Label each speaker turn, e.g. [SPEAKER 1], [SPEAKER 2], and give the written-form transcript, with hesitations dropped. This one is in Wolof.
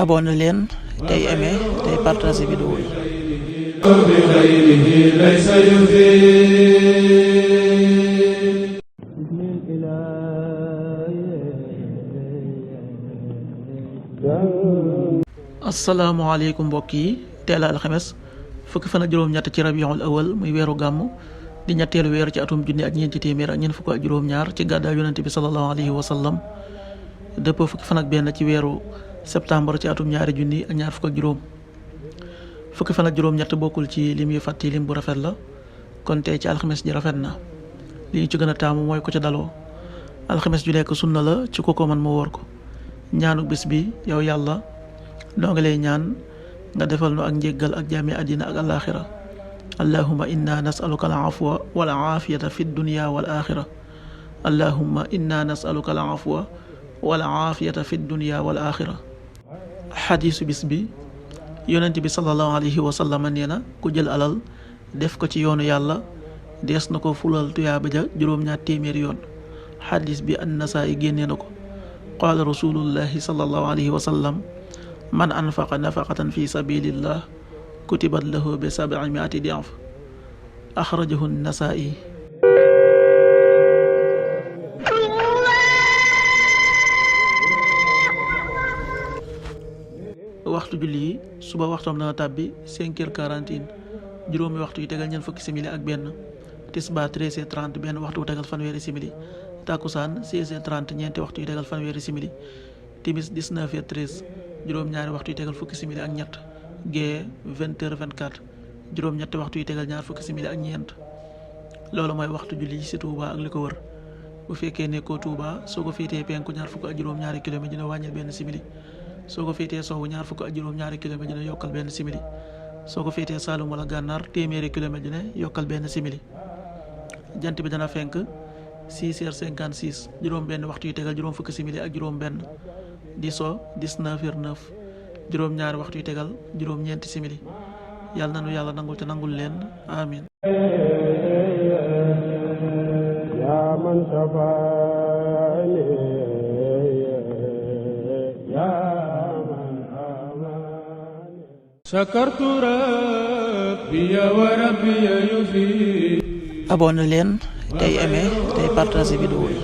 [SPEAKER 1] abonné leen tey aimé tey partagé vidéo yi. asalaamaaleykum mbokk yi, teel a alxames fukki fan ak juróom-ñett ci rabiul awal muy weeru gàmm di ñetteelu weer ci atum junni ak ñeenti téeméer ak ñeent fukk ak juróom-ñaar ci gàddaay yonente bi sallallahu alayhi wa sallam dëppoo fukki fan ak benn ci weeru septembre ci atum ñaari junni ak ñaar fukk ak juróom. fukki fan ak juróom-ñett bokkul ci lim yu fàtti lim bu rafet la, kon tey ci alxames ji rafet na. li ñu ci gën a taamu mooy ko ca daloo. alxames ju nekk sunna la ci ku ko man ma woor ko. ñaanu bis bi, yow yàlla noo ngi lay ñaan nga defal nu ak njéggal ak jaami àddina ak alaaxira. allahumma inna nasaluka al afwa wal aafiyata fi dunya wal axira. allahumma inna nasaluka al afwa wal aafiyata fi dunya wal axira. xadiisu bis bi, yonent bi sallallahu alayhi wa sallam nee na ku jël alal def ko ci yoonu yàlla dees na ko fulal tuyaaba ja juróom-ñaar téeméeri yoon. xadiis bi an-Nasaa'i génnee na ko. qaala rasulullahi sallallahu alayhi wa sallam man anfaqa nafaqatan fi sabilillah kutibat lahu bi 700 di'f. axrajahu an-Nasaa'i. waxtu julli yi, suba waxtoom dana tàbbi 5h41 juróomi waxtu yu tegal ñeent fukki simili ak benn. tisbaar 13h30 benn waxtu wu tegal fanweeri simili. takkusaan 16h30 ñeenti waxtu yu tegal fanweeri simili. timis 19h13 juróom-ñaari waxtu yu tegal fukki simili ak ñett. gee 20h24 juróom-ñetti waxtu yu tegal ñaar fukki simili ak ñeent. loolu mooy waxtu julli ci Touba ak li ko wër. bu fekkee nekkoo Touba, soo ko féetee penku ñaar fukk ak juróom-ñaari kilomètre dina wàññil benn simili. soo ko féetee sowwu ñaar fukk ak juróom-ñaari kilomètre dina yokkal benn simili. soo ko féetee Saalum wala Gànnaar téeméeri kilomètre dina yokkal benn simili. jant bi dana fenk 6h56 juróom benn waxtu yu tegal juróom fukki simili ak juróom benn. di so 19h09 juróom-ñaari waxtu yu tegal juróom-ñeenti simili. yàlla na nu yàlla nangul te nangul leen, amin. yaa man safaani yaa man amaani sakartu rabbiya wa rabbiya yufi. abonné leen tey aimé tey partagé vidéo yi.